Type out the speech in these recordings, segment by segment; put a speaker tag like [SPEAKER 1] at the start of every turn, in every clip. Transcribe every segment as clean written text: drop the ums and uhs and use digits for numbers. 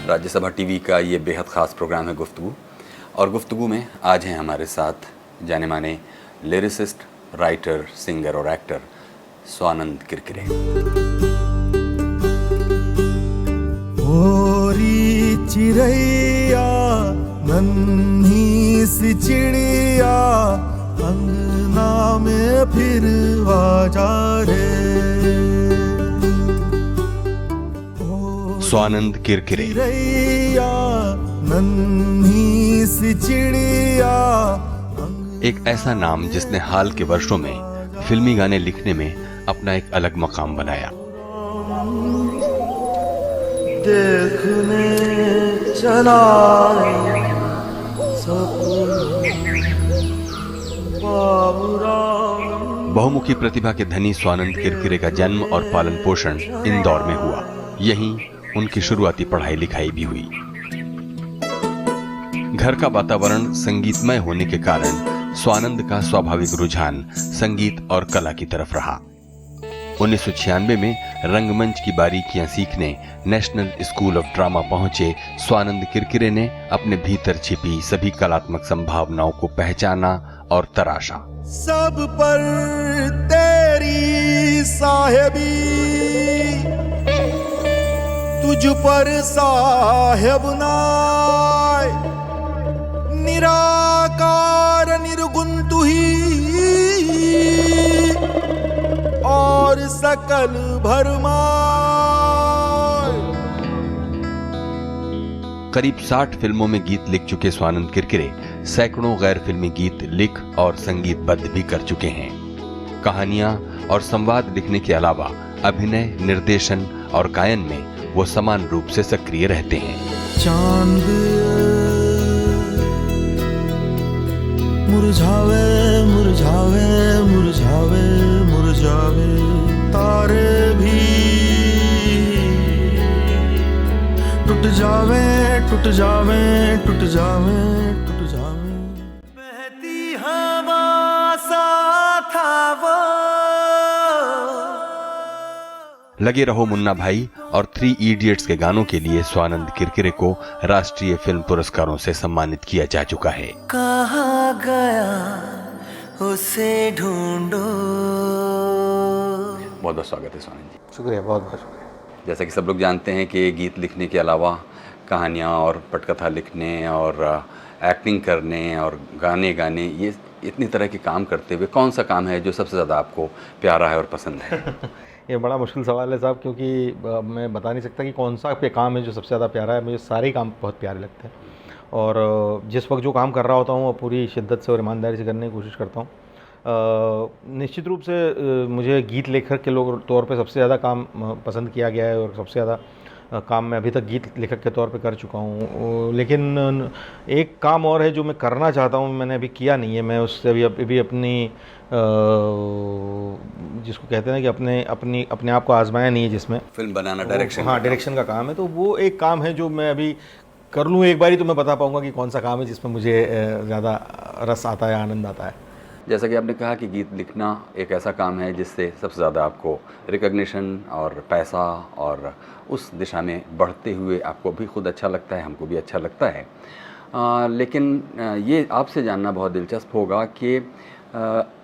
[SPEAKER 1] Rajya Sabha TV का ये बेहद ख़ास प्रोग्राम है गुफ्तगू, और गुफ्तगू में आज हैं हमारे साथ जाने माने लिरिसिस्ट, राइटर, सिंगर और एक्टर स्वानंद किरकिरे।
[SPEAKER 2] मोरी चिड़ैया नन्ही सी चिड़िया अंगना में फिर आजा रे।
[SPEAKER 1] स्वानंद किरकिरे
[SPEAKER 2] नन्ही सी चिड़िया।
[SPEAKER 1] एक ऐसा नाम जिसने हाल के वर्षों में फिल्मी गाने लिखने में अपना एक अलग मकाम बनाया।
[SPEAKER 2] देखने चला
[SPEAKER 1] बहुमुखी प्रतिभा के धनी स्वानंद किरकिरे का जन्म और पालन पोषण इंदौर में हुआ। यहीं उनकी शुरुआती पढ़ाई लिखाई भी हुई। घर का वातावरण संगीतमय होने के कारण स्वानंद का स्वाभाविक रुझान संगीत और कला की तरफ रहा। 1996 में रंगमंच की बारीकियां सीखने नेशनल स्कूल ऑफ ड्रामा पहुंचे स्वानंद किरकिरे ने अपने भीतर छिपी सभी कलात्मक संभावनाओं को पहचाना और तराशा।
[SPEAKER 2] सब पर तेरी साहेबी, तुझ पर साहेब नाय, निराकार निर्गुण तू ही और सकल भरमार।
[SPEAKER 1] करीब 60 फिल्मों में गीत लिख चुके स्वानंद किरकिरे सैकड़ों गैर फिल्मी गीत लिख और संगीतबद्ध भी कर चुके हैं। कहानियां और संवाद लिखने के अलावा अभिनय, निर्देशन और गायन में वो समान रूप से सक्रिय रहते हैं।
[SPEAKER 2] चांद मुरझावे मुरझावे मुरझावे मुरझावे, तारे भी टूट जावे टूट जावे टूट जावे टूट जावे। बहती हवा सा था वो।
[SPEAKER 1] लगे रहो मुन्ना भाई और 3 इडियट्स के गानों के लिए स्वानंद किरकिरे को राष्ट्रीय फिल्म पुरस्कारों से सम्मानित किया जा चुका है।
[SPEAKER 2] कहाँ गया उसे ढूंढो।
[SPEAKER 1] बहुत बहुत स्वागत है स्वानंद जी।
[SPEAKER 3] शुक्रिया, बहुत बहुत शुक्रिया।
[SPEAKER 1] जैसा कि सब लोग जानते हैं कि गीत लिखने के अलावा कहानियाँ और पटकथा लिखने और एक्टिंग करने और गाने गाने, ये इतनी तरह के काम करते हुए कौन सा काम है जो सबसे ज़्यादा आपको प्यारा है और पसंद है?
[SPEAKER 3] ये बड़ा मुश्किल सवाल है साहब, क्योंकि मैं बता नहीं सकता कि कौन सा पे काम है जो सबसे ज़्यादा प्यारा है। मुझे सारे ही काम बहुत प्यारे लगते हैं और जिस वक्त जो काम कर रहा होता हूँ वो पूरी शिद्दत से और ईमानदारी से करने की कोशिश करता हूँ। निश्चित रूप से मुझे गीत लेखक के तौर पे सबसे ज़्यादा काम पसंद किया गया है और सबसे ज़्यादा काम मैं अभी तक गीत लेखक के तौर पे कर चुका हूँ। लेकिन एक काम और है जो मैं करना चाहता हूँ, मैंने अभी किया नहीं है। मैं उससे अभी अपनी जिसको कहते हैं कि अपने आप को आजमाया नहीं है, जिसमें
[SPEAKER 1] फिल्म बनाना, डायरेक्शन।
[SPEAKER 3] हाँ, डायरेक्शन का काम है। तो वो एक काम है जो मैं अभी कर लूँ एक बारी तो मैं बता पाऊँगा कि कौन सा काम है जिसमें मुझे ज़्यादा रस आता है, आनंद आता है।
[SPEAKER 1] जैसा कि आपने कहा कि गीत लिखना एक ऐसा काम है जिससे सबसे ज़्यादा आपको रिकॉग्निशन और पैसा और उस दिशा में बढ़ते हुए आपको भी खुद अच्छा लगता है, हमको भी अच्छा लगता है। लेकिन ये आपसे जानना बहुत दिलचस्प होगा कि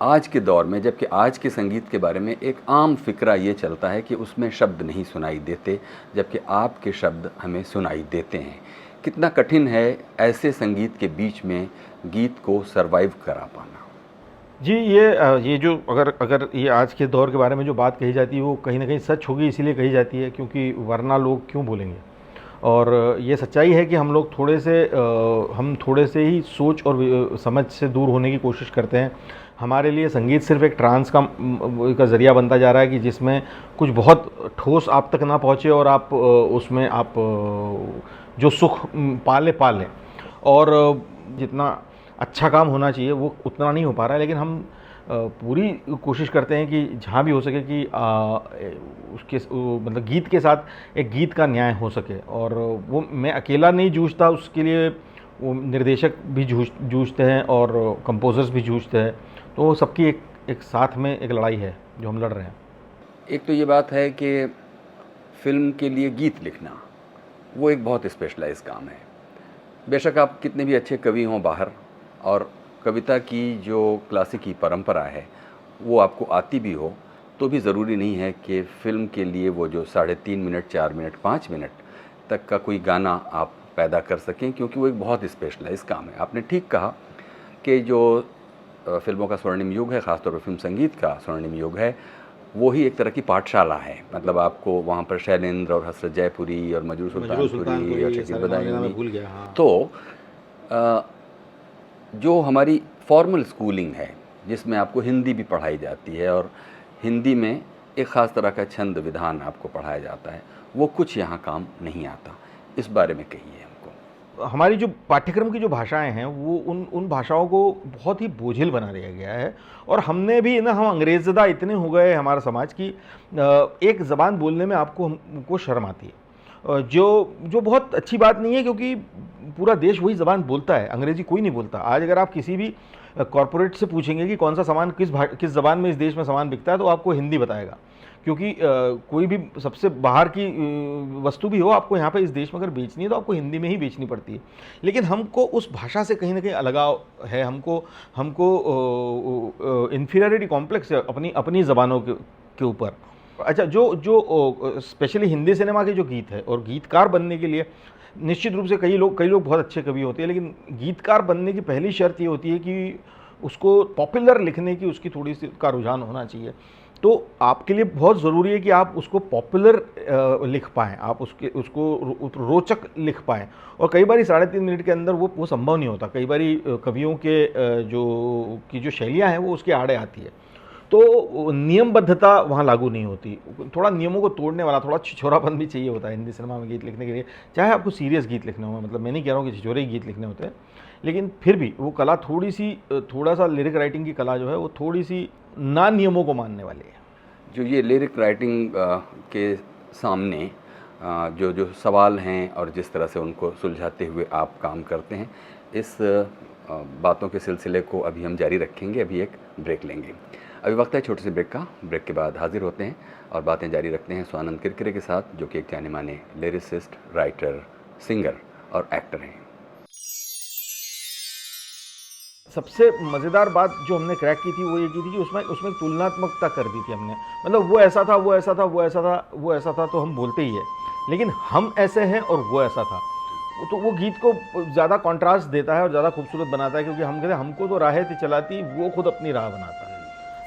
[SPEAKER 1] आज के दौर में, जबकि आज के संगीत के बारे में एक आम फिक्रा ये चलता है कि उसमें शब्द नहीं सुनाई देते, जबकि आपके शब्द हमें सुनाई देते हैं। कितना कठिन है ऐसे संगीत के बीच में गीत को सरवाइव करा पाना?
[SPEAKER 3] जी, ये जो अगर ये आज के दौर के बारे में जो बात कही जाती है वो कहीं ना कहीं सच होगी, इसीलिए कही जाती है क्योंकि वरना लोग क्यों बोलेंगे। और ये सच्चाई है कि हम लोग थोड़े से ही सोच और समझ से दूर होने की कोशिश करते हैं। हमारे लिए संगीत सिर्फ एक ट्रांस का ज़रिया बनता जा रहा है कि जिसमें कुछ बहुत ठोस आप तक ना पहुँचे और आप उसमें आप जो सुख पा लें। और जितना अच्छा काम होना चाहिए वो उतना नहीं हो पा रहा है, लेकिन हम पूरी कोशिश करते हैं कि जहाँ भी हो सके कि उसके मतलब गीत के साथ एक गीत का न्याय हो सके। और वो मैं अकेला नहीं जूझता, उसके लिए वो निर्देशक भी जूझते हैं और कंपोजर्स भी जूझते हैं। तो सबकी एक साथ में एक लड़ाई है जो हम लड़ रहे हैं।
[SPEAKER 1] एक तो ये बात है कि फ़िल्म के लिए गीत लिखना वो एक बहुत स्पेशलाइज काम है। बेशक आप कितने भी अच्छे कवि हों बाहर, और कविता की जो क्लासिकी परंपरा है वो आपको आती भी हो, तो भी ज़रूरी नहीं है कि फ़िल्म के लिए वो जो 3.5 मिनट, 4 मिनट, 5 मिनट तक का कोई गाना आप पैदा कर सकें, क्योंकि वो एक बहुत स्पेशलाइज काम है। आपने ठीक कहा कि जो फ़िल्मों का स्वर्णिम युग है, ख़ासतौर पर फिल्म संगीत का स्वर्णिम युग है, वो ही एक तरह की पाठशाला है। मतलब आपको वहाँ पर शैलेंद्र और हसरत जयपुरी और मजरू सुल्तानपुरी और शकील बदायूनी, तो जो हमारी फॉर्मल स्कूलिंग है जिसमें आपको हिंदी भी पढ़ाई जाती है और हिंदी में एक ख़ास तरह का छंद विधान आपको पढ़ाया जाता है, वो कुछ यहाँ काम नहीं आता। इस बारे में कहिए हमको।
[SPEAKER 3] हमारी जो पाठ्यक्रम की जो भाषाएं हैं वो उन भाषाओं को बहुत ही बोझिल बना दिया गया है, और हमने भी ना, हम अंग्रेज़दा इतने हो गए हमारा समाज की, एक ज़बान बोलने में हमको शर्म आती है, जो बहुत अच्छी बात नहीं है, क्योंकि पूरा देश वही ज़बान बोलता है, अंग्रेज़ी कोई नहीं बोलता। आज अगर आप किसी भी कॉरपोरेट से पूछेंगे कि कौन सा सामान किस ज़बान में इस देश में सामान बिकता है, तो आपको हिंदी बताएगा, क्योंकि कोई भी सबसे बाहर की वस्तु भी हो, आपको यहाँ पे इस देश में अगर बेचनी है तो आपको हिंदी में ही बेचनी पड़ती है। लेकिन हमको उस भाषा से कहीं ना कहीं अलगाव है, हमको इन्फीरियरिटी कॉम्प्लेक्स है अपनी ज़बानों के ऊपर। अच्छा, जो स्पेशली हिंदी सिनेमा के जो गीत है, और गीतकार बनने के लिए निश्चित रूप से कई लोग बहुत अच्छे कवि होते हैं, लेकिन गीतकार बनने की पहली शर्त ये होती है कि उसको पॉपुलर लिखने की उसकी थोड़ी सी का रुझान होना चाहिए। तो आपके लिए बहुत ज़रूरी है कि आप उसको पॉपुलर लिख पाएँ, आप उसको रोचक लिख पाएँ, और कई बार 3.5 मिनट के अंदर वो संभव नहीं होता। कई बार कवियों के जो शैलियाँ हैं वो उसके आड़े आती है, तो नियमबद्धता वहाँ लागू नहीं होती। थोड़ा नियमों को तोड़ने वाला, थोड़ा छिछोरापन भी चाहिए होता है हिंदी सिनेमा में गीत लिखने के लिए, चाहे आपको सीरियस गीत लिखने हो। मतलब मैं नहीं कह रहा हूँ कि छिछोरे गीत लिखने होते हैं, लेकिन फिर भी वो कला थोड़ा सा लिरिक राइटिंग की कला जो है वो थोड़ी सी ना नियमों को मानने वाली है।
[SPEAKER 1] जो ये लिरिक राइटिंग के सामने जो सवाल हैं और जिस तरह से उनको सुलझाते हुए आप काम करते हैं, इस बातों के सिलसिले को अभी हम जारी रखेंगे। अभी एक ब्रेक लेंगे। अभी वक्त है छोटे से ब्रेक का। ब्रेक के बाद हाजिर होते हैं और बातें जारी रखते हैं स्वानंद किरकिरे के साथ, जो कि एक जाने माने लिरिसिस्ट, राइटर, सिंगर और एक्टर हैं।
[SPEAKER 3] सबसे मज़ेदार बात जो हमने क्रैक की थी वो ये की थी कि उसमें तुलनात्मकता कर दी थी हमने। मतलब वो ऐसा था, वो ऐसा था, वो ऐसा था, वो ऐसा था, तो हम बोलते ही है, लेकिन हम ऐसे हैं और वो ऐसा था। तो वो गीत को ज़्यादा कॉन्ट्रास्ट देता है और ज़्यादा खूबसूरत बनाता है, क्योंकि हम कहते हैं हमको तो राहें थी चलाती, वो खुद अपनी राह बनाता है।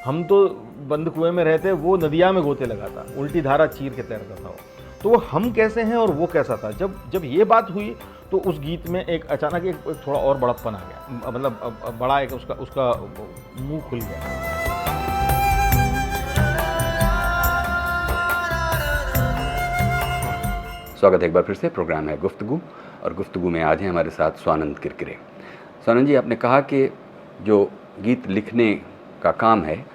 [SPEAKER 3] हम तो बंद कुएं में रहते, वो नदिया में गोते लगाता, उल्टी धारा चीर के तैरता था। तो हम कैसे हैं और वो कैसा था, जब ये बात हुई तो उस गीत में एक अचानक एक थोड़ा और बड़प्पन आ गया। मतलब बड़ा एक उसका मुंह खुल गया।
[SPEAKER 1] स्वागत है एक बार फिर से। प्रोग्राम है गुफ्तगू, और गुफ्तगू में आज हैं हमारे साथ स्वानंद किरकिरे। स्वानंद जी, आपने कहा कि जो गीत लिखने का काम है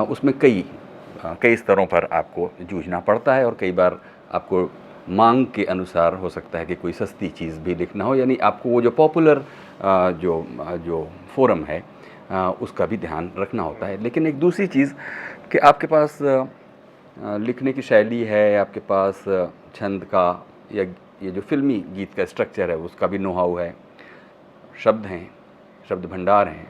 [SPEAKER 1] उसमें कई स्तरों पर आपको जूझना पड़ता है, और कई बार आपको मांग के अनुसार हो सकता है कि कोई सस्ती चीज़ भी लिखना हो, यानी आपको वो जो पॉपुलर जो फोरम है उसका भी ध्यान रखना होता है। लेकिन एक दूसरी चीज़ कि आपके पास लिखने की शैली है, आपके पास छंद का या ये जो फिल्मी गीत का स्ट्रक्चर है उसका भी नो हाउ है, शब्द हैं, शब्द भंडार हैं।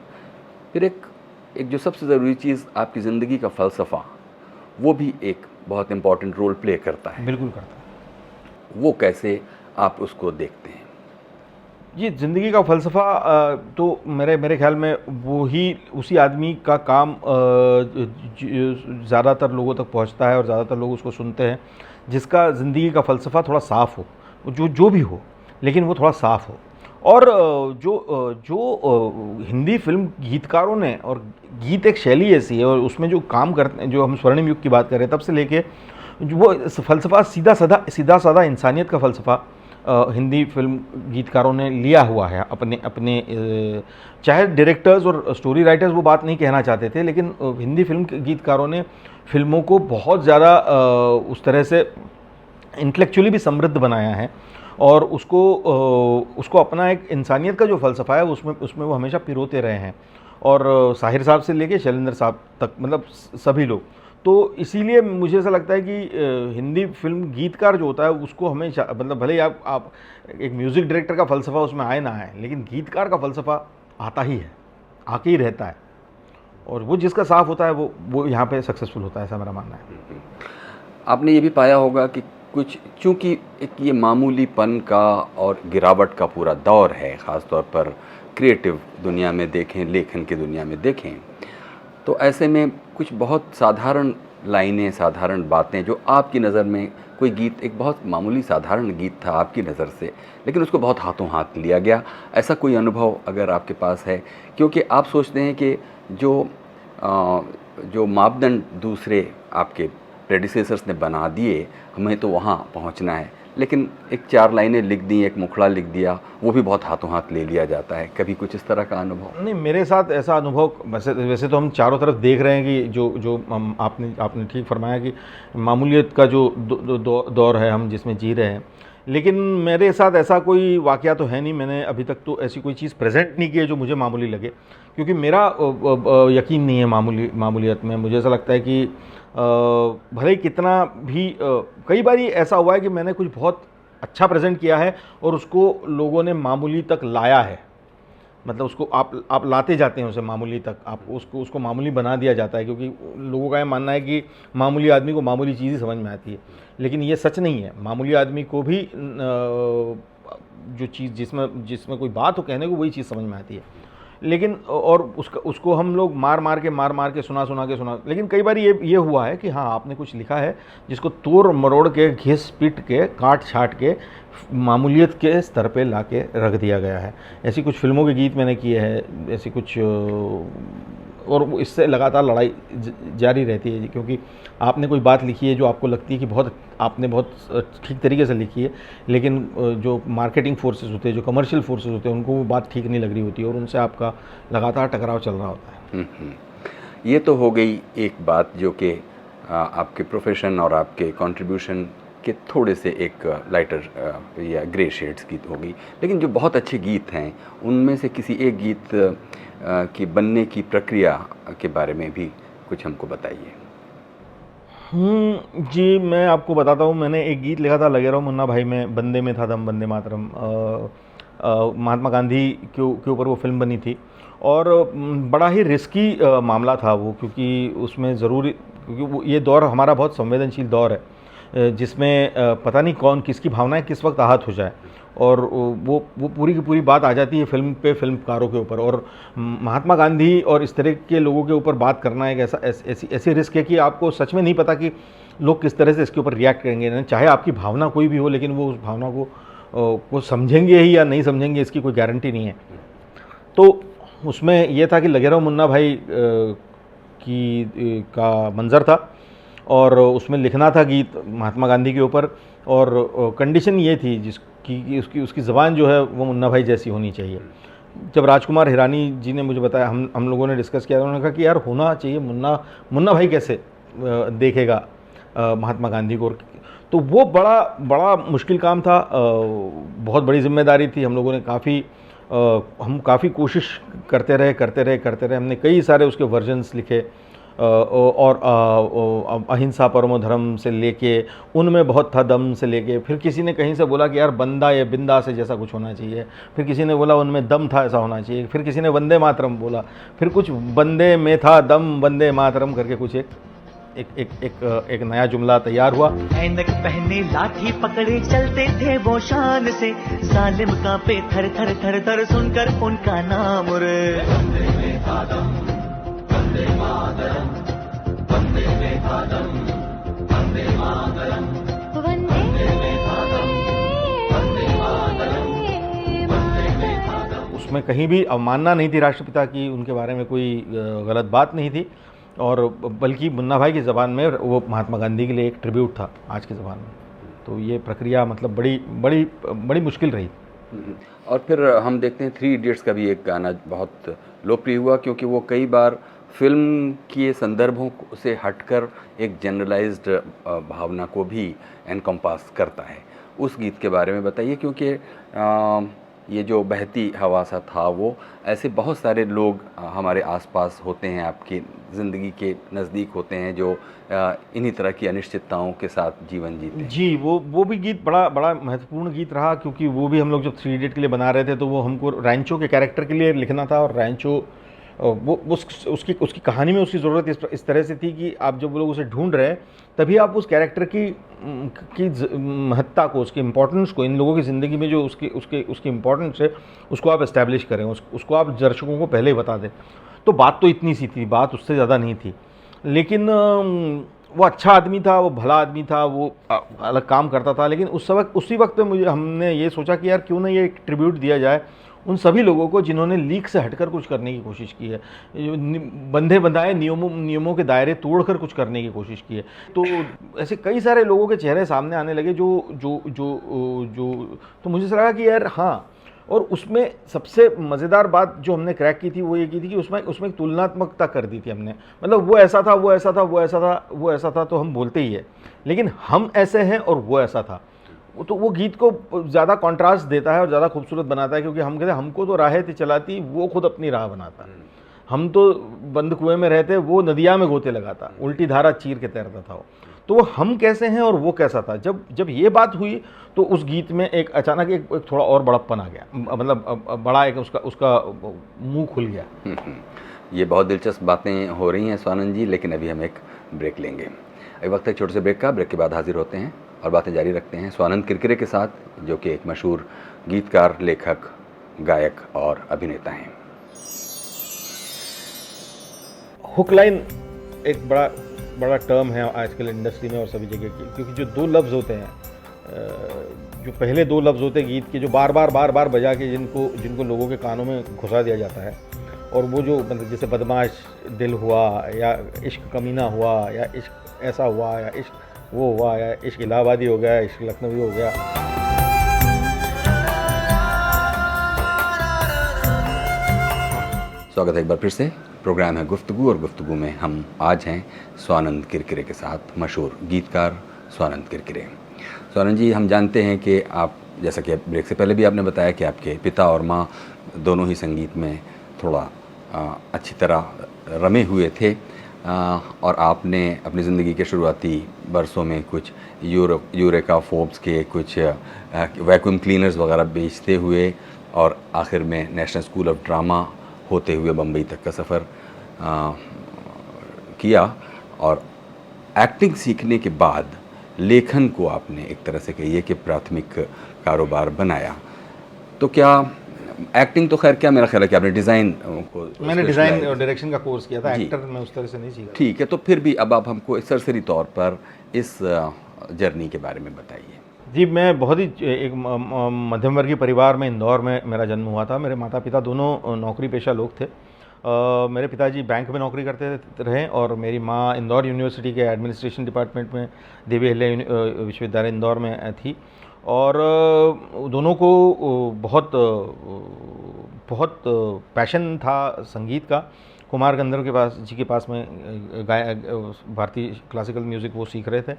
[SPEAKER 1] फिर एक जो सबसे ज़रूरी चीज़ आपकी ज़िंदगी का फ़लसफ़ा, वो भी एक बहुत इम्पॉर्टेंट रोल प्ले करता है।
[SPEAKER 3] बिल्कुल करता है।
[SPEAKER 1] वो कैसे आप उसको देखते हैं?
[SPEAKER 3] ये ज़िंदगी का फ़लसफ़ा तो मेरे ख्याल में वो ही उसी आदमी का काम ज़्यादातर लोगों तक पहुंचता है और ज़्यादातर लोग उसको सुनते हैं, जिसका ज़िंदगी का फ़लसफ़ा थोड़ा साफ़ हो, जो भी हो, लेकिन वो थोड़ा साफ़ हो। और जो हिंदी फिल्म गीतकारों ने, और गीत एक शैली ऐसी है, और उसमें जो काम करते हैं, जो हम स्वर्णिम युग की बात कर रहे हैं तब से लेके, वो फ़लसफ़ा सीधा साधा इंसानियत का फ़लसफ़ा हिंदी फिल्म गीतकारों ने लिया हुआ है अपने चाहे डायरेक्टर्स और स्टोरी राइटर्स वो बात नहीं कहना चाहते थे, लेकिन हिंदी फिल्म गीतकारों ने फिल्मों को बहुत ज़्यादा उस तरह से इंटेलेक्चुअली भी समृद्ध बनाया है, और उसको अपना एक इंसानियत का जो फ़लसफ़ा है उसमें वो हमेशा पिरोते रहे हैं, और साहिर साहब से लेके शैलेंद्र साहब तक, मतलब सभी लोग। तो इसीलिए मुझे ऐसा लगता है कि हिंदी फिल्म गीतकार जो होता है उसको हमेशा, मतलब भले ही आप एक म्यूज़िक डायरेक्टर का फ़लसफ़ा उसमें आए ना आए, लेकिन गीतकार का फ़लसफ़ा आता ही है, आके ही रहता है, और वो जिसका साफ होता है वो यहाँ पे सक्सेसफुल होता है, ऐसा मेरा मानना है।
[SPEAKER 1] आपने ये भी पाया होगा कि कुछ, चूँकि एक ये मामूलीपन का और गिरावट का पूरा दौर है, ख़ास तौर पर क्रिएटिव दुनिया में देखें, लेखन की दुनिया में देखें, तो ऐसे में कुछ बहुत साधारण लाइनें, साधारण बातें जो आपकी नज़र में, कोई गीत एक बहुत मामूली साधारण गीत था आपकी नज़र से, लेकिन उसको बहुत हाथों हाथ लिया गया, ऐसा कोई अनुभव अगर आपके पास है? क्योंकि आप सोचते हैं कि जो मापदंड दूसरे आपके प्रेडिसेसर्स ने बना दिए, हमें तो वहाँ पहुँचना है, लेकिन एक 4 लाइनें लिख दी, एक मुखड़ा लिख दिया, वो भी बहुत हाथों हाथ ले लिया जाता है। कभी कुछ इस तरह का अनुभव?
[SPEAKER 3] नहीं, मेरे साथ ऐसा अनुभव, वैसे तो हम चारों तरफ देख रहे हैं कि जो आपने ठीक फरमाया कि मामूलियत का जो दौर है हम जिसमें जी रहे हैं, लेकिन मेरे साथ ऐसा कोई वाक़या तो है नहीं। मैंने अभी तक तो ऐसी कोई चीज़ प्रेजेंट नहीं की है जो मुझे मामूली लगे, क्योंकि मेरा यकीन नहीं है मामूलियत में। मुझे ऐसा लगता है कि भले ही कितना भी कई बार ऐसा हुआ है कि मैंने कुछ बहुत अच्छा प्रेजेंट किया है और उसको लोगों ने मामूली तक लाया है, मतलब उसको आप लाते जाते हैं उसे मामूली तक, आप उसको मामूली बना दिया जाता है, क्योंकि लोगों का ये मानना है कि मामूली आदमी को मामूली चीज़ ही समझ में आती है, लेकिन ये सच नहीं है। मामूली आदमी को भी जो चीज़ जिसमें कोई बात हो कहने को, वही चीज़ समझ में आती है, लेकिन और उसको हम लोग मार मार के सुना, लेकिन कई बार ये हुआ है कि हाँ, आपने कुछ लिखा है जिसको तोड़ मरोड़ के, घिस पीट के, काट छाट के मामूलियत के स्तर पे लाके रख दिया गया है। ऐसी कुछ फिल्मों के गीत मैंने किए हैं, ऐसी कुछ, और इससे लगातार लड़ाई जारी रहती है, क्योंकि आपने कोई बात लिखी है जो आपको लगती है कि आपने बहुत ठीक तरीके से लिखी है, लेकिन जो मार्केटिंग फोर्सेस होते हैं, जो कमर्शियल फोर्सेस होते हैं, उनको वो बात ठीक नहीं लग रही होती है और उनसे आपका लगातार टकराव चल रहा होता है।
[SPEAKER 1] ये तो हो गई एक बात जो कि आपके प्रोफेशन और आपके कंट्रीब्यूशन के थोड़े से एक लाइटर या ग्रे शेड्स गीत हो गई, लेकिन जो बहुत अच्छे गीत हैं उनमें से किसी एक गीत की बनने की प्रक्रिया के बारे में भी कुछ हमको बताइए।
[SPEAKER 3] जी, मैं आपको बताता हूँ, मैंने एक गीत लिखा था लगे रहो मुन्ना भाई में, बंदे में था दम वंदे मातरम, महात्मा गांधी के ऊपर वो फिल्म बनी थी, और बड़ा ही रिस्की मामला था वो, क्योंकि उसमें क्योंकि वो ये दौर हमारा बहुत संवेदनशील दौर है, जिसमें पता नहीं कौन किसकी भावनाएं किस वक्त आहत हो जाए, और वो पूरी की पूरी बात आ जाती है फिल्मकारों के ऊपर, और महात्मा गांधी और इस तरह के लोगों के ऊपर बात करना एक ऐसी रिस्क है कि आपको सच में नहीं पता कि लोग किस तरह से इसके ऊपर रिएक्ट करेंगे। चाहे आपकी भावना कोई भी हो, लेकिन वो उस भावना को समझेंगे ही या नहीं समझेंगे, इसकी कोई गारंटी नहीं है। तो उसमें यह था कि लगे रहो मुन्ना भाई का मंजर था, और उसमें लिखना था गीत महात्मा गांधी के ऊपर, और कंडीशन ये थी कि उसकी ज़बान जो है वो मुन्ना भाई जैसी होनी चाहिए। जब राजकुमार हिरानी जी ने मुझे बताया, हम लोगों ने डिस्कस किया, उन्होंने कहा कि यार होना चाहिए मुन्ना भाई कैसे देखेगा महात्मा गांधी को, तो वो बड़ा मुश्किल काम था, बहुत बड़ी जिम्मेदारी थी। हम लोगों ने हम काफ़ी कोशिश करते रहे, हमने कई सारे उसके वर्जन्स लिखे, और अहिंसा परमो धर्म से लेके, उनमें बहुत था दम से लेके, फिर किसी ने कहीं से बोला कि यार बंदा या बिंदा से जैसा कुछ होना चाहिए, फिर किसी ने बोला उनमें दम था ऐसा होना चाहिए, फिर किसी ने वंदे मातरम बोला, फिर कुछ बंदे में था दम वंदे मातरम करके कुछ एक नया जुमला तैयार हुआ।
[SPEAKER 4] ऐनक पहने लाठी पकड़े चलते थे वो शान से, सालिम कांपे थर थर थर थर सुनकर उनका नाम रे।
[SPEAKER 3] उसमें कहीं भी अवमानना नहीं थी राष्ट्रपिता की, उनके बारे में कोई गलत बात नहीं थी, और बल्कि मुन्ना भाई की ज़बान में वो महात्मा गांधी के लिए एक ट्रिब्यूट था आज की ज़बान में। तो ये प्रक्रिया मतलब बड़ी मुश्किल रही।
[SPEAKER 1] और फिर हम देखते हैं 3 इडियट्स का भी एक गाना बहुत लोकप्रिय हुआ, क्योंकि वो कई बार फिल्म के संदर्भों से हटकर एक जनरलाइज्ड भावना को भी एनकम्पास करता है। उस गीत के बारे में बताइए, क्योंकि ये जो बहती हवा सा था वो, ऐसे बहुत सारे लोग हमारे आसपास होते हैं, आपकी ज़िंदगी के नज़दीक होते हैं, जो इन्हीं तरह की अनिश्चितताओं के साथ जीवन जीते हैं।
[SPEAKER 3] जी, वो भी गीत बड़ा बड़ा महत्वपूर्ण गीत रहा, क्योंकि वो भी हम लोग जब 3 इडियट के लिए बना रहे थे तो वो हमको रैंचो के कैरेक्टर के लिए लिखना था। और रैंचो वो उसकी कहानी में उसकी ज़रूरत इस तरह से थी कि आप जब लोग उसे ढूंढ रहे हैं तभी आप उस कैरेक्टर की महत्ता को, उसकी इम्पोर्टेंस को, इन लोगों की ज़िंदगी में जो उसकी इम्पोर्टेंस है उसको आप इस्टेब्लिश करें, उसको आप दर्शकों को पहले ही बता दें। तो बात तो इतनी सी थी, बात उससे ज़्यादा नहीं थी। लेकिन वो अच्छा आदमी था, वो भला आदमी था, वो अलग काम करता था। लेकिन उसी वक्त पे हमने ये सोचा कि यार क्यों ना ये एक ट्रिब्यूट दिया जाए उन सभी लोगों को जिन्होंने लीक से हटकर कुछ करने की कोशिश की है, बंधे बंधाए नियमों के दायरे तोड़कर कुछ करने की कोशिश की है। तो ऐसे कई सारे लोगों के चेहरे सामने आने लगे जो जो जो जो तो मुझे लगा कि यार हाँ। और उसमें सबसे मज़ेदार बात जो हमने क्रैक की थी वो ये की थी कि उसमें एक तुलनात्मकता कर दी थी हमने। मतलब वो ऐसा था, वो ऐसा था, वो ऐसा था, वो ऐसा था, तो हम बोलते ही है, लेकिन हम ऐसे हैं और वो ऐसा था। तो वो गीत को ज़्यादा कॉन्ट्रास्ट देता है और ज़्यादा खूबसूरत बनाता है, क्योंकि हम कहते हैं हमको तो राहें थी चलाती, वो खुद अपनी राह बनाता। हम तो बंद कुएं में रहते, वो नदिया में गोते लगाता, उल्टी धारा चीर के तैरता था वो। तो वो हम कैसे हैं और वो कैसा था, जब ये बात हुई तो उस गीत में एक अचानक एक थोड़ा और बड़प्पन आ गया, मतलब बड़ा एक उसका मुंह खुल गया।
[SPEAKER 1] ये बहुत दिलचस्प बातें हो रही हैं स्वानंद जी, लेकिन अभी हम एक ब्रेक लेंगे। एक वक्त एक छोटे से ब्रेक का, ब्रेक के बाद हाजिर होते हैं और बातें जारी रखते हैं स्वानंद किरकिरे के साथ, जो कि एक मशहूर गीतकार, लेखक, गायक और अभिनेता हैं।
[SPEAKER 3] हुक लाइन एक बड़ा टर्म है आजकल इंडस्ट्री में और सभी जगह की, क्योंकि जो 2 लफ्ज़ होते हैं, जो पहले 2 लफ्ज़ होते हैं गीत के, जो बार बार बजा के जिनको लोगों के कानों में घुसा दिया जाता है, और वो जो मतलब जैसे बदमाश दिल हुआ, या इश्क कमीना हुआ, या इश्क ऐसा हुआ, या इश्क वो हुआ, या इश्क इलाहाबादी हो गया, इश्क लखनवी हो गया।
[SPEAKER 1] स्वागत है एक बार फिर से। प्रोग्राम है गुफ्तगू, और गुफ्तगू में हम आज हैं स्वानंद किरकिरे के साथ, मशहूर गीतकार स्वानंद किरकिरे। स्वानंद जी, हम जानते हैं कि आप, जैसा कि ब्रेक से पहले भी आपने बताया कि आपके पिता और माँ दोनों ही संगीत में थोड़ा अच्छी तरह रमे हुए थे, और आपने अपनी ज़िंदगी के शुरुआती बरसों में कुछ यूरेका फोर्ब्स के कुछ वैक्यूम क्लीनर्स वगैरह बेचते हुए, और आखिर में नेशनल स्कूल ऑफ ड्रामा होते हुए बम्बई तक का सफ़र किया, और एक्टिंग सीखने के बाद लेखन को आपने एक तरह से कहिए कि प्राथमिक कारोबार बनाया। तो क्या एक्टिंग तो खैर, क्या मेरा ख्याल है कि आपने डिज़ाइन को,
[SPEAKER 3] मैंने डिज़ाइन और डायरेक्शन का कोर्स किया था, एक्टर मैं उस तरह से नहीं सीखा।
[SPEAKER 1] ठीक है, तो फिर भी अब आप हमको एक सरसरी तौर पर इस जर्नी के बारे में बताइए।
[SPEAKER 3] जी, मैं बहुत ही एक मध्यम वर्गीय परिवार में इंदौर में मेरा जन्म हुआ था। मेरे माता पिता दोनों नौकरी पेशा लोग थे। मेरे पिताजी बैंक में नौकरी करते रहे, और मेरी माँ इंदौर यूनिवर्सिटी के एडमिनिस्ट्रेशन डिपार्टमेंट में देवी अहिल्या विश्वविद्यालय इंदौर में थी। और दोनों को बहुत पैशन था संगीत का। कुमार गंधर्व के पास में भारतीय क्लासिकल म्यूज़िक वो सीख रहे थे।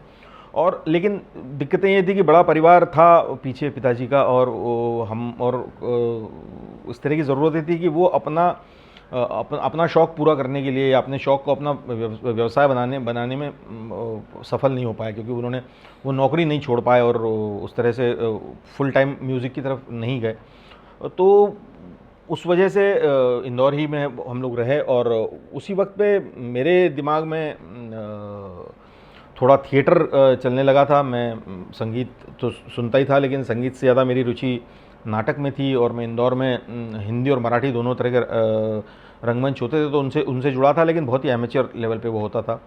[SPEAKER 3] और लेकिन दिक्कतें ये थी कि बड़ा परिवार था पीछे पिताजी का, और इस तरह की ज़रूरत थी कि वो अपना शौक़ पूरा करने के लिए, या अपने शौक़ को अपना व्यवसाय बनाने में सफल नहीं हो पाए, क्योंकि उन्होंने वो नौकरी नहीं छोड़ पाए और उस तरह से फुल टाइम म्यूज़िक की तरफ नहीं गए। तो उस वजह से इंदौर ही में हम लोग रहे। और उसी वक्त पे मेरे दिमाग में थोड़ा थिएटर चलने लगा था। मैं संगीत तो सुनता ही था, लेकिन संगीत से ज़्यादा मेरी रुचि नाटक में थी। और मैं इंदौर में हिंदी और मराठी दोनों तरह के रंगमंच होते थे, तो उनसे जुड़ा था, लेकिन बहुत ही एमेच्योर लेवल पे वो होता था।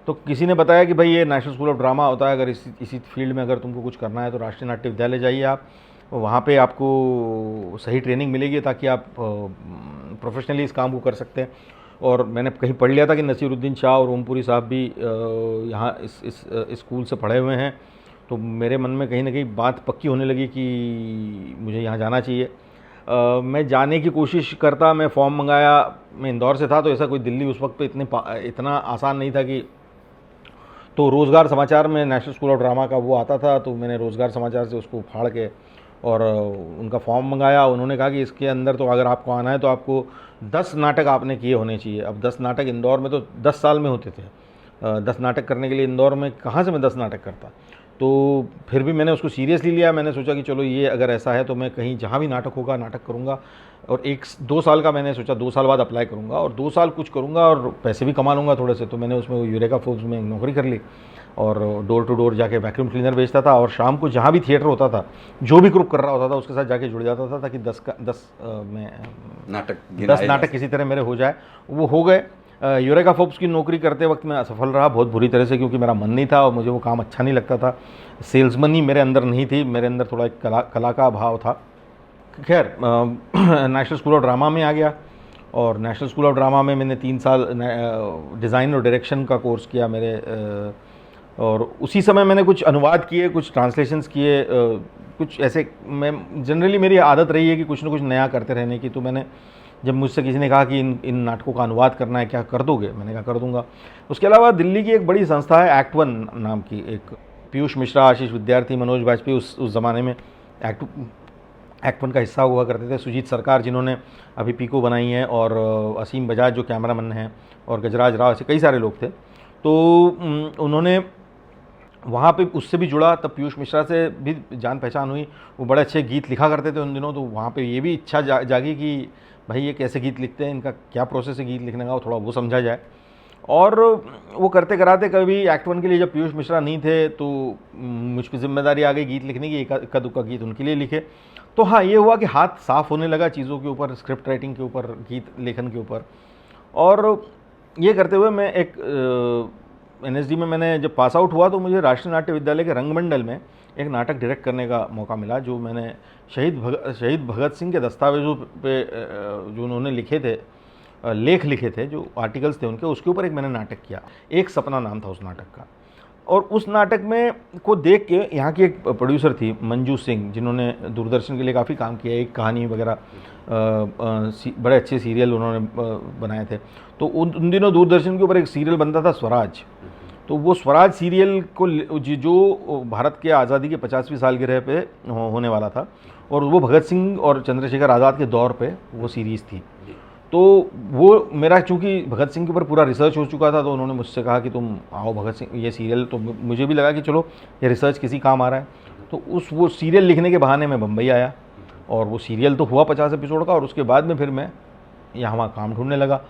[SPEAKER 3] तो किसी ने बताया कि भाई ये नेशनल स्कूल ऑफ ड्रामा होता है, अगर इसी फील्ड में अगर तुमको कुछ करना है तो राष्ट्रीय नाट्य विद्यालय जाइए आप, वहाँ पे आपको सही ट्रेनिंग मिलेगी ताकि आप प्रोफेशनली इस काम को कर सकते हैं। और मैंने कहीं पढ़ लिया था कि नसीरुद्दीन शाह और ओमपुरी साहब भी यहाँ इस स्कूल से पढ़े हुए हैं। तो मेरे मन में कहीं ना कहीं बात पक्की होने लगी कि मुझे यहाँ जाना चाहिए। मैं जाने की कोशिश करता, मैं फॉर्म मंगाया। मैं इंदौर से था, तो ऐसा कोई दिल्ली उस वक्त पे इतना आसान नहीं था कि, तो रोज़गार समाचार में नेशनल स्कूल ऑफ ड्रामा का वो आता था, तो मैंने रोज़गार समाचार से उसको फाड़ के और उनका फॉर्म मंगाया। उन्होंने कहा कि इसके अंदर तो अगर आपको आना है तो आपको 10 नाटक आपने किए होने चाहिए। अब 10 नाटक इंदौर में तो 10 साल में होते थे। 10 नाटक करने के लिए इंदौर में कहाँ से मैं 10 नाटक करता। तो फिर भी मैंने उसको सीरियसली लिया। मैंने सोचा कि चलो ये अगर ऐसा है तो मैं कहीं जहाँ भी नाटक होगा नाटक करूँगा। और 1-2 साल का मैंने सोचा 2 साल बाद अप्लाई करूँगा और 2 साल कुछ करूँगा और पैसे भी कमा लूँगा थोड़े से। तो मैंने उसमें यूरेका फोर्ब्स में नौकरी कर ली और डोर टू डोर जाके वैक्यूम क्लीनर बेचता था। और शाम को जहाँ भी थिएटर होता था, जो भी ग्रुप कर रहा होता था उसके साथ जाके जुड़ जाता था ताकि 10 नाटक किसी तरह मेरे हो जाए। वो हो गए। यूरेका फोर्ब्स की नौकरी करते वक्त मैं असफल रहा बहुत बुरी तरह से, क्योंकि मेरा मन नहीं था और मुझे वो काम अच्छा नहीं लगता था। सेल्समनी मेरे अंदर नहीं थी, मेरे अंदर थोड़ा एक कला का अभाव था। खैर नेशनल स्कूल ऑफ ड्रामा में आ गया और नेशनल स्कूल ऑफ ड्रामा में मैंने 3 साल डिज़ाइन और डायरेक्शन का कोर्स किया मेरे। और उसी समय मैंने कुछ अनुवाद किए, कुछ ट्रांसलेशंस किए, कुछ ऐसे। मैं जनरली मेरी आदत रही है कि कुछ ना कुछ नया करते रहने की। तो मैंने जब मुझसे किसी ने कहा कि इन नाटकों का अनुवाद करना है, क्या कर दोगे? मैंने कहा कर दूंगा। उसके अलावा दिल्ली की एक बड़ी संस्था है एक्ट वन नाम की, एक पीयूष मिश्रा, आशीष विद्यार्थी, मनोज वाजपेयी उस ज़माने में एक्ट वन का हिस्सा हुआ करते थे। सुजीत सरकार जिन्होंने अभी पीको बनाई है, और असीम बजाज जो कैमरामैन हैं, और गजराज राव, ऐसे कई सारे लोग थे। तो उन्होंने वहाँ पे उससे भी जुड़ा। तब पीयूष मिश्रा से भी जान पहचान हुई। वो बड़े अच्छे गीत लिखा करते थे उन दिनों। तो वहाँ पे ये भी इच्छा जागी कि भाई ये कैसे गीत लिखते हैं, इनका क्या प्रोसेस है गीत लिखने का, वो थोड़ा वो समझा जाए। और वो करते कराते कभी एक्ट वन के लिए जब पीयूष मिश्रा नहीं थे तो मुझ पर जिम्मेदारी आ गई गीत लिखने की। इक्का दुक्का गीत उनके लिए लिखे। तो हाँ, ये हुआ कि हाथ साफ़ होने लगा चीज़ों के ऊपर, स्क्रिप्ट राइटिंग के ऊपर, गीत लेखन के ऊपर। और ये करते हुए मैं एक NSD में मैंने जब पास आउट हुआ तो मुझे राष्ट्रीय नाट्य विद्यालय के रंगमंडल में एक नाटक डायरेक्ट करने का मौका मिला, जो मैंने शहीद भगत सिंह के दस्तावेज़ों पे जो उन्होंने लिखे थे, लेख लिखे थे, जो आर्टिकल्स थे उनके, उसके ऊपर एक मैंने नाटक किया। एक सपना नाम था उस नाटक का। और उस नाटक में को देख के यहाँ की एक प्रोड्यूसर थी मंजू सिंह, जिन्होंने दूरदर्शन के लिए काफ़ी काम किया, एक कहानी वगैरह, बड़े अच्छे सीरियल उन्होंने बनाए थे। तो उन दिनों दूरदर्शन के ऊपर एक सीरियल बनता था स्वराज। तो वो स्वराज सीरियल को जो भारत के आज़ादी के 50वीं सालगिरह पे होने वाला था, और वो भगत सिंह और चंद्रशेखर आज़ाद के दौर पे वो सीरीज़ थी। तो वो मेरा चूँकि भगत सिंह के ऊपर पूरा रिसर्च हो चुका था, तो उन्होंने मुझसे कहा कि तुम आओ भगत सिंह ये सीरियल। तो मुझे भी लगा कि चलो ये रिसर्च किसी काम आ रहा है। तो वो सीरियल लिखने के बहाने मैं बम्बई आया, और वो सीरियल तो हुआ 50 एपिसोड का। और उसके बाद में फिर मैं यहाँ वहाँ काम ढूंढने लगा।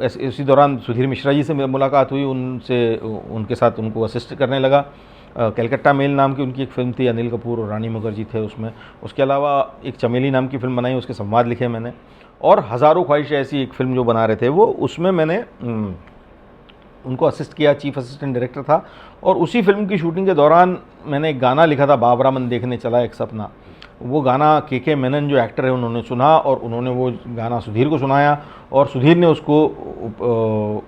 [SPEAKER 3] इसी दौरान सुधीर मिश्रा जी से मुलाकात हुई, उनके साथ उनको असिस्ट करने लगा। कलकत्ता मेल नाम की उनकी एक फ़िल्म थी, अनिल कपूर और रानी मुखर्जी थे उसमें। उसके अलावा एक चमेली नाम की फ़िल्म बनाई, उसके संवाद लिखे मैंने। और हज़ारों ख्वाहिशें ऐसी एक फ़िल्म जो बना रहे थे वो, उसमें मैंने उनको असिस्ट किया, चीफ असिस्टेंट डायरेक्टर था। और उसी फिल्म की शूटिंग के दौरान मैंने एक गाना लिखा था, बाबरा मन देखने चला एक सपना। वो गाना के मेनन जो एक्टर है उन्होंने सुना, और उन्होंने वो गाना सुधीर को सुनाया, और सुधीर ने उसको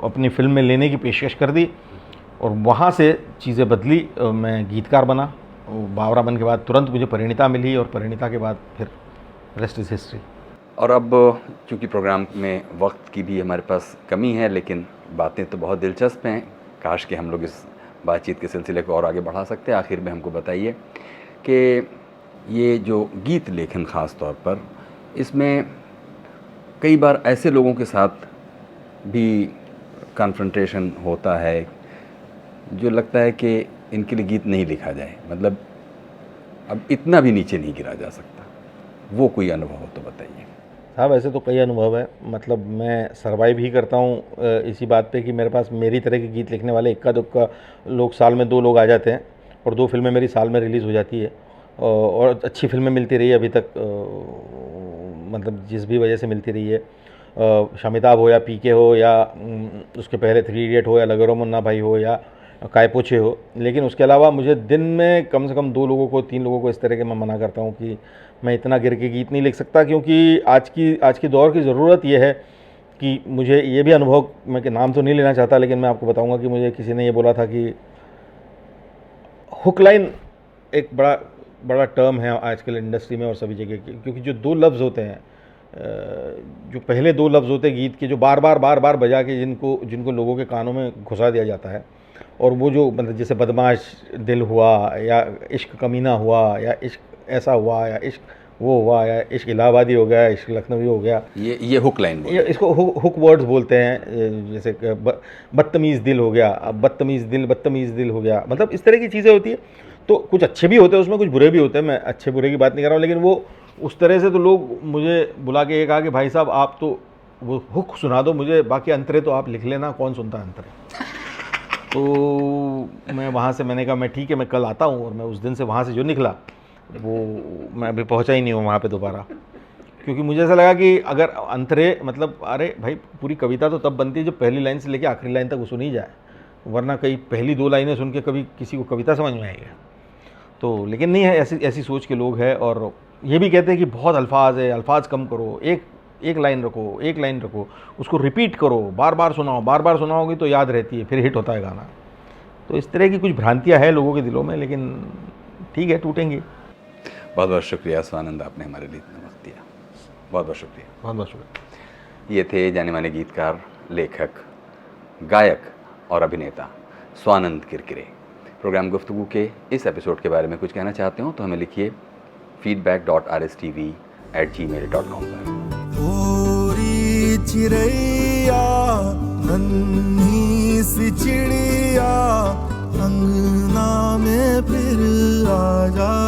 [SPEAKER 3] अपनी फिल्म में लेने की पेशकश कर दी। और वहाँ से चीज़ें बदली, मैं गीतकार बना। बाबरा मन के बाद तुरंत मुझे परिणीता मिली, और परिणीता के बाद फिर रेस्ट इज़ हिस्ट्री।
[SPEAKER 1] और अब चूँकि प्रोग्राम में वक्त की भी हमारे पास कमी है, लेकिन बातें तो बहुत दिलचस्प हैं। काश कि हम लोग इस बातचीत के सिलसिले को और आगे बढ़ा सकते हैं। आखिर में हमको बताइए कि ये जो गीत लेखन ख़ास तौर पर, इसमें कई बार ऐसे लोगों के साथ भी कन्फ्रंटेशन होता है जो लगता है कि इनके लिए गीत नहीं लिखा जाए, मतलब अब इतना भी नीचे नहीं गिरा जा सकता। वो कोई अनुभव हो तो बताइए।
[SPEAKER 3] साहब ऐसे तो कई अनुभव है। मतलब मैं सर्वाइव ही करता हूँ इसी बात पे कि मेरे पास मेरी तरह के गीत लिखने वाले इक्का दुक्का लोग, साल में 2 लोग आ जाते हैं, और 2 फिल्में मेरी साल में रिलीज़ हो जाती है, और अच्छी फिल्में मिलती रही है अभी तक। मतलब जिस भी वजह से मिलती रही है, शमिताब हो या पीके हो, या उसके पहले 3 इडियट हो, या लगरो मुन्ना भाई हो, या काय पोछे हो। लेकिन उसके अलावा मुझे दिन में कम से कम 2 लोगों को, 3 लोगों को इस तरह के मैं मना करता हूँ कि मैं इतना गिर के गीत नहीं लिख सकता, क्योंकि आज की दौर की ज़रूरत ये है कि मुझे ये भी अनुभव, मैं कि नाम तो नहीं लेना चाहता, लेकिन मैं आपको बताऊंगा कि मुझे किसी ने ये बोला था कि हुक लाइन एक बड़ा टर्म है आजकल इंडस्ट्री में और सभी जगह की, क्योंकि जो 2 लफ्ज़ होते हैं, जो पहले 2 लफ्ज़ होते हैं गीत के, जो बार बार बजा के जिनको लोगों के कानों में घुसा दिया जाता है, और वो जो मतलब जैसे बदमाश दिल हुआ, या इश्क कमीना हुआ, या इश्क ऐसा हुआ, या इश्क वो हुआ, या इश्क इलाहाबादी हो गया, इश्क लखनवी हो गया।
[SPEAKER 1] ये हुक लाइन
[SPEAKER 3] ये इसको हुक वर्ड्स बोलते हैं, जैसे बदतमीज़ दिल हो गया, अब बदतमीज़ दिल हो गया, मतलब इस तरह की चीज़ें होती है। तो कुछ अच्छे भी होते हैं उसमें, कुछ बुरे भी होते हैं, मैं अच्छे बुरे की बात नहीं कर रहा हूँ, लेकिन वो उस तरह से तो लोग मुझे बुला के ये कहा कि भाई साहब आप तो वो हुक सुना दो मुझे, बाकी अंतरे तो आप लिख लेना, कौन सुनता है अंतरे। तो मैं वहाँ से मैंने कहा मैं ठीक है, मैं कल आता हूँ। और मैं उस दिन से वहाँ से जो निकला वो मैं अभी पहुँचा ही नहीं हूँ वहाँ पे दोबारा, क्योंकि मुझे ऐसा लगा कि अगर अंतरे मतलब अरे भाई पूरी कविता तो तब बनती है जब पहली लाइन से लेकर आखिरी लाइन तक वो सुनी जाए, वरना कई पहली 2 लाइनें सुन के कभी किसी को कविता समझ में आएगी। तो लेकिन नहीं है, ऐसी सोच के लोग हैं। और ये भी कहते हैं कि बहुत अल्फाज है, अल्फाज कम करो, एक लाइन रखो, उसको रिपीट करो, बार बार सुनाओगे तो याद रहती है, फिर हिट होता है गाना। तो इस तरह की कुछ भ्रांतियाँ हैं लोगों के दिलों में, लेकिन ठीक है, टूटेंगी।
[SPEAKER 1] बहुत बहुत शुक्रिया स्वानंद, आपने हमारे लिए इतना वक्त दिया, बहुत बहुत शुक्रिया।
[SPEAKER 3] बहुत बहुत शुक्रिया।
[SPEAKER 1] ये थे जाने माने गीतकार, लेखक, गायक और अभिनेता स्वानंद किरकिरे। प्रोग्राम गुफ्तगू के इस एपिसोड के बारे में कुछ कहना चाहते हो तो हमें लिखिए feedback.rstv@gmail.com पर।
[SPEAKER 2] थोड़ी चिड़ैया नन्ही सी चिड़िया अंगना में फिर आ जा।